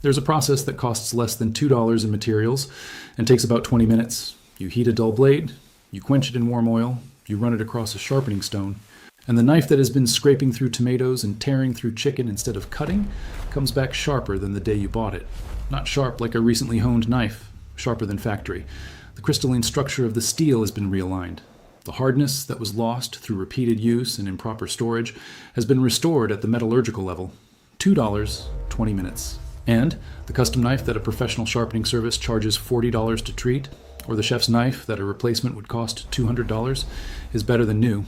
There's a process that costs less than $2 in materials and takes about 20 minutes. You heat a dull blade, you quench it in warm oil, you run it across a sharpening stone, and the knife that has been scraping through tomatoes and tearing through chicken instead of cutting comes back sharper than the day you bought it. Not sharp like a recently honed knife, sharper than factory. The crystalline structure of the steel has been realigned. The hardness that was lost through repeated use and improper storage has been restored at the metallurgical level. $2, 20 minutes. And the custom knife that a professional sharpening service charges $40 to treat, or the chef's knife that a replacement would cost $200, is better than new.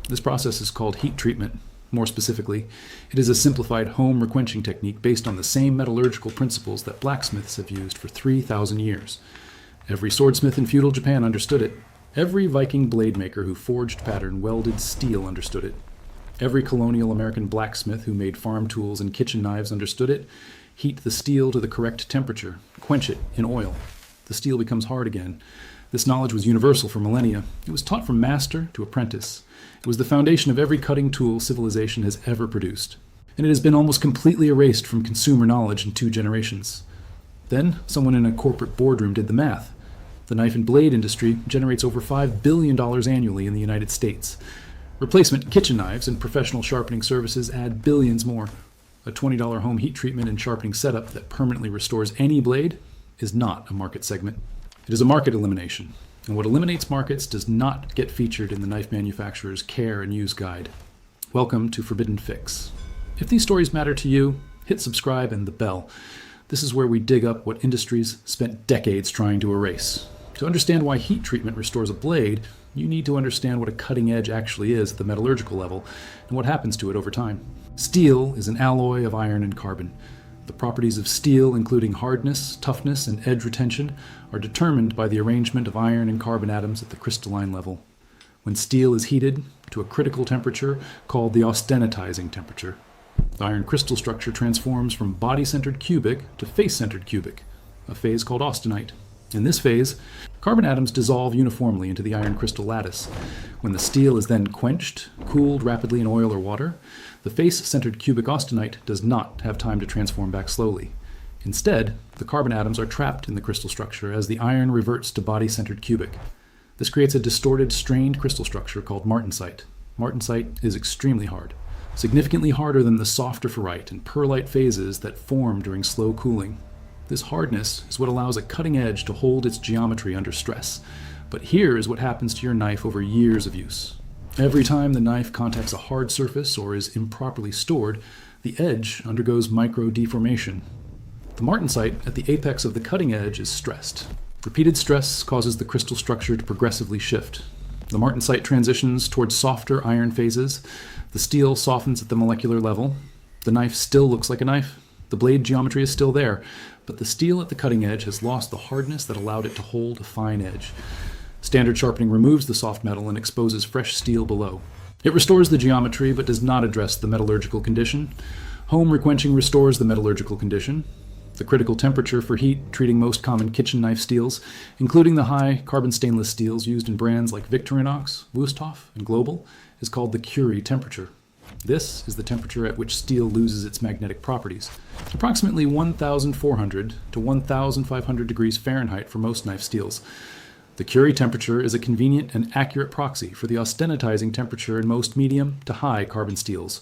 This process is called heat treatment. More specifically, it is a simplified home requenching technique based on the same metallurgical principles that blacksmiths have used for 3,000 years. Every swordsmith in feudal Japan understood it. Every Viking blade maker who forged pattern welded steel understood it. Every colonial American blacksmith who made farm tools and kitchen knives understood it. Heat the steel to the correct temperature. Quench it in oil. The steel becomes hard again. This knowledge was universal for millennia. It was taught from master to apprentice. It was the foundation of every cutting tool civilization has ever produced. And it has been almost completely erased from consumer knowledge in 2 generations. Then, someone in a corporate boardroom did the math. The knife and blade industry generates over $5 billion annually in the United States. Replacement kitchen knives and professional sharpening services add billions more. A $20 home heat treatment and sharpening setup that permanently restores any blade is not a market segment. It is a market elimination, and what eliminates markets does not get featured in the knife manufacturer's care and use guide. Welcome to Forbidden Fix. If these stories matter to you, hit subscribe and the bell. This is where we dig up what industries spent decades trying to erase. To understand why heat treatment restores a blade, you need to understand what a cutting edge actually is at the metallurgical level and what happens to it over time. Steel is an alloy of iron and carbon. The properties of steel, including hardness, toughness, and edge retention, are determined by the arrangement of iron and carbon atoms at the crystalline level. When steel is heated to a critical temperature called the austenitizing temperature, the iron crystal structure transforms from body-centered cubic to face-centered cubic, a phase called austenite. In this phase, carbon atoms dissolve uniformly into the iron crystal lattice. When the steel is then quenched, cooled rapidly in oil or water, the face-centered cubic austenite does not have time to transform back slowly. Instead, the carbon atoms are trapped in the crystal structure as the iron reverts to body-centered cubic. This creates a distorted, strained crystal structure called martensite. Martensite is extremely hard, significantly harder than the softer ferrite and pearlite phases that form during slow cooling. This hardness is what allows a cutting edge to hold its geometry under stress. But here is what happens to your knife over years of use. Every time the knife contacts a hard surface or is improperly stored, the edge undergoes micro-deformation. The martensite at the apex of the cutting edge is stressed. Repeated stress causes the crystal structure to progressively shift. The martensite transitions towards softer iron phases. The steel softens at the molecular level. The knife still looks like a knife. The blade geometry is still there, but the steel at the cutting edge has lost the hardness that allowed it to hold a fine edge. Standard sharpening removes the soft metal and exposes fresh steel below. It restores the geometry but does not address the metallurgical condition. Home requenching restores the metallurgical condition. The critical temperature for heat treating most common kitchen knife steels, including the high carbon stainless steels used in brands like Victorinox, Wusthof, and Global, is called the Curie temperature. This is the temperature at which steel loses its magnetic properties. Approximately 1,400 to 1,500 degrees Fahrenheit for most knife steels. The Curie temperature is a convenient and accurate proxy for the austenitizing temperature in most medium to high carbon steels.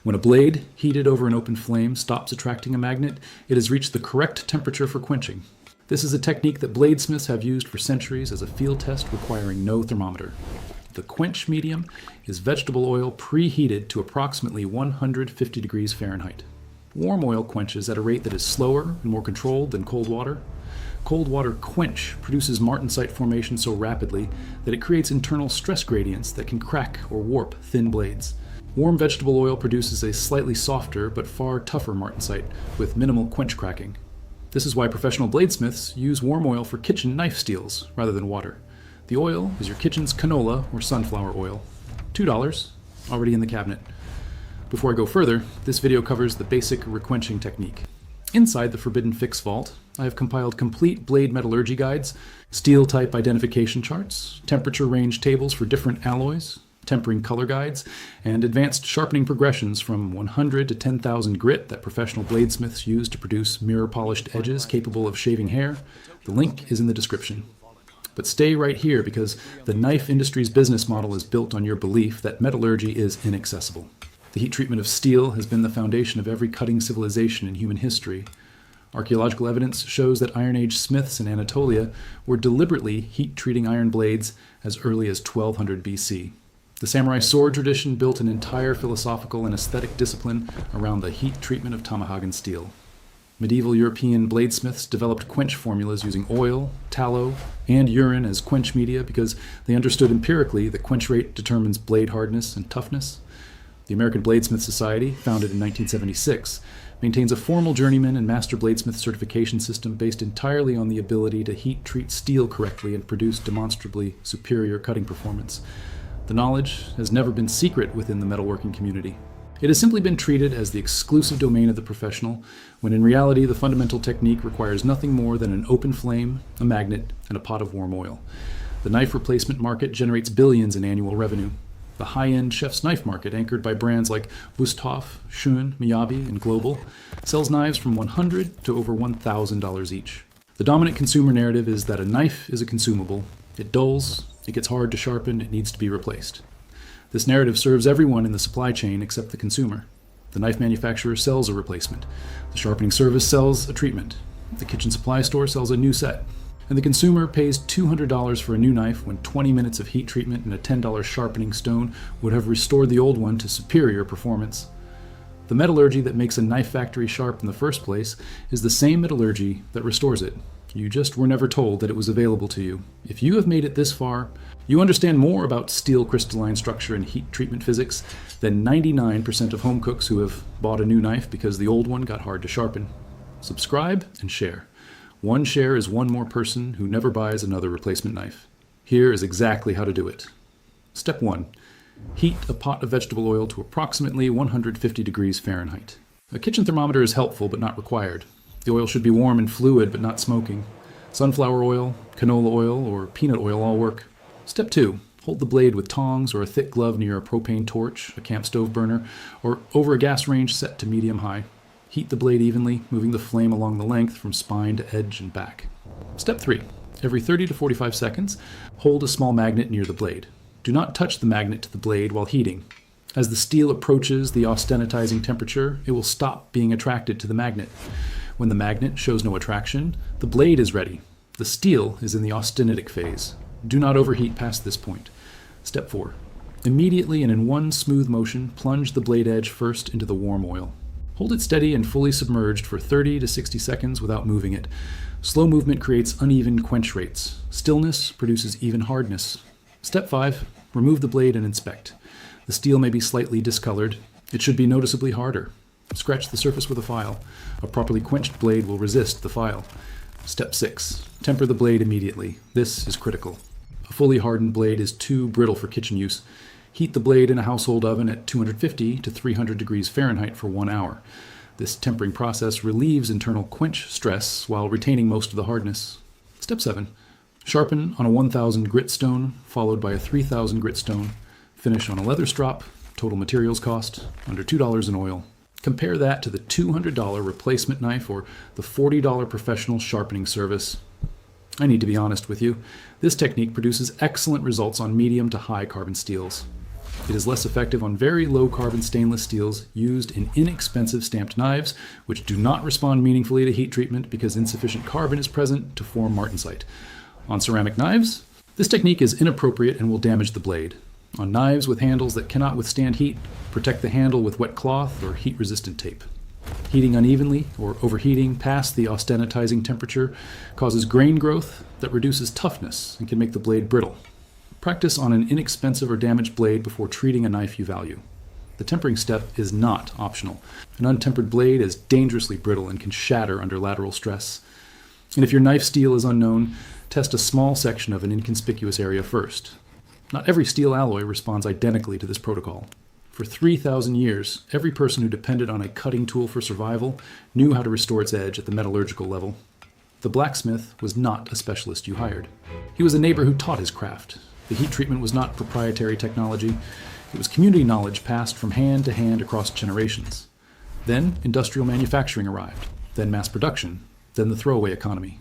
When a blade, heated over an open flame, stops attracting a magnet, it has reached the correct temperature for quenching. This is a technique that bladesmiths have used for centuries as a field test requiring no thermometer. The quench medium is vegetable oil preheated to approximately 150 degrees Fahrenheit. Warm oil quenches at a rate that is slower and more controlled than cold water. Cold water quench produces martensite formation so rapidly that it creates internal stress gradients that can crack or warp thin blades. Warm vegetable oil produces a slightly softer but far tougher martensite with minimal quench cracking. This is why professional bladesmiths use warm oil for kitchen knife steels rather than water. The oil is your kitchen's canola or sunflower oil. $2, already in the cabinet. Before I go further, this video covers the basic requenching technique. Inside the Forbidden Fix vault, I have compiled complete blade metallurgy guides, steel type identification charts, temperature range tables for different alloys, tempering color guides, and advanced sharpening progressions from 100 to 10,000 grit that professional bladesmiths use to produce mirror-polished edges capable of shaving hair. The link is in the description. But stay right here because the knife industry's business model is built on your belief that metallurgy is inaccessible. The heat treatment of steel has been the foundation of every cutting civilization in human history. Archaeological evidence shows that Iron Age smiths in Anatolia were deliberately heat-treating iron blades as early as 1200 BC. The samurai sword tradition built an entire philosophical and aesthetic discipline around the heat treatment of tomahawk steel. Medieval European bladesmiths developed quench formulas using oil, tallow, and urine as quench media because they understood empirically that quench rate determines blade hardness and toughness. The American Bladesmith Society, founded in 1976, maintains a formal journeyman and master bladesmith certification system based entirely on the ability to heat treat steel correctly and produce demonstrably superior cutting performance. The knowledge has never been secret within the metalworking community. It has simply been treated as the exclusive domain of the professional, when in reality the fundamental technique requires nothing more than an open flame, a magnet, and a pot of warm oil. The knife replacement market generates billions in annual revenue. The high-end chef's knife market, anchored by brands like Wusthof, Schön, Miyabi, and Global, sells knives from $100 to over $1,000 each. The dominant consumer narrative is that a knife is a consumable. It dulls, it gets hard to sharpen, it needs to be replaced. This narrative serves everyone in the supply chain except the consumer. The knife manufacturer sells a replacement. The sharpening service sells a treatment. The kitchen supply store sells a new set. And the consumer pays $200 for a new knife when 20 minutes of heat treatment and a $10 sharpening stone would have restored the old one to superior performance. The metallurgy that makes a knife factory sharp in the first place is the same metallurgy that restores it. You just were never told that it was available to you. If you have made it this far, you understand more about steel crystalline structure and heat treatment physics than 99% of home cooks who have bought a new knife because the old one got hard to sharpen. Subscribe and share. One share is one more person who never buys another replacement knife. Here is exactly how to do it. Step 1. Heat a pot of vegetable oil to approximately 150 degrees Fahrenheit. A kitchen thermometer is helpful but not required. The oil should be warm and fluid but not smoking. Sunflower oil, canola oil, or peanut oil all work. Step 2. Hold the blade with tongs or a thick glove near a propane torch, a camp stove burner, or over a gas range set to medium-high. Heat the blade evenly, moving the flame along the length from spine to edge and back. Step 3. Every 30 to 45 seconds, hold a small magnet near the blade. Do not touch the magnet to the blade while heating. As the steel approaches the austenitizing temperature, it will stop being attracted to the magnet. When the magnet shows no attraction, the blade is ready. The steel is in the austenitic phase. Do not overheat past this point. Step 4. Immediately and in one smooth motion, plunge the blade edge first into the warm oil. Hold it steady and fully submerged for 30 to 60 seconds without moving it. Slow movement creates uneven quench rates. Stillness produces even hardness. Step 5. Remove the blade and inspect. The steel may be slightly discolored. It should be noticeably harder. Scratch the surface with a file. A properly quenched blade will resist the file. Step 6. Temper the blade immediately. This is critical. A fully hardened blade is too brittle for kitchen use. Heat the blade in a household oven at 250 to 300 degrees Fahrenheit for 1 hour. This tempering process relieves internal quench stress while retaining most of the hardness. Step 7. Sharpen on a 1000 grit stone, followed by a 3000 grit stone. Finish on a leather strop. Total materials cost under $2 in oil. Compare that to the $200 replacement knife or the $40 professional sharpening service. I need to be honest with you. This technique produces excellent results on medium to high carbon steels. It is less effective on very low carbon stainless steels used in inexpensive stamped knives, which do not respond meaningfully to heat treatment because insufficient carbon is present to form martensite. On ceramic knives, this technique is inappropriate and will damage the blade. On knives with handles that cannot withstand heat, protect the handle with wet cloth or heat-resistant tape. Heating unevenly or overheating past the austenitizing temperature causes grain growth that reduces toughness and can make the blade brittle. Practice on an inexpensive or damaged blade before treating a knife you value. The tempering step is not optional. An untempered blade is dangerously brittle and can shatter under lateral stress. And if your knife steel is unknown, test a small section of an inconspicuous area first. Not every steel alloy responds identically to this protocol. For 3,000 years, every person who depended on a cutting tool for survival knew how to restore its edge at the metallurgical level. The blacksmith was not a specialist you hired. He was a neighbor who taught his craft. The heat treatment was not proprietary technology. It was community knowledge passed from hand to hand across generations. Then industrial manufacturing arrived, then mass production, then the throwaway economy.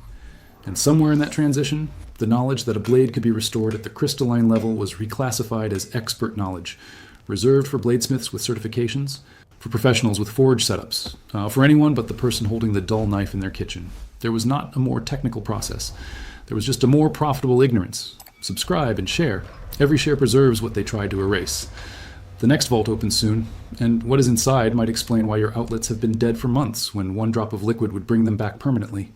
And somewhere in that transition, the knowledge that a blade could be restored at the crystalline level was reclassified as expert knowledge, reserved for bladesmiths with certifications, for professionals with forge setups, for anyone but the person holding the dull knife in their kitchen. There was not a more technical process. There was just a more profitable ignorance. Subscribe and share. Every share preserves what they tried to erase. The next vault opens soon, and what is inside might explain why your outlets have been dead for months when one drop of liquid would bring them back permanently.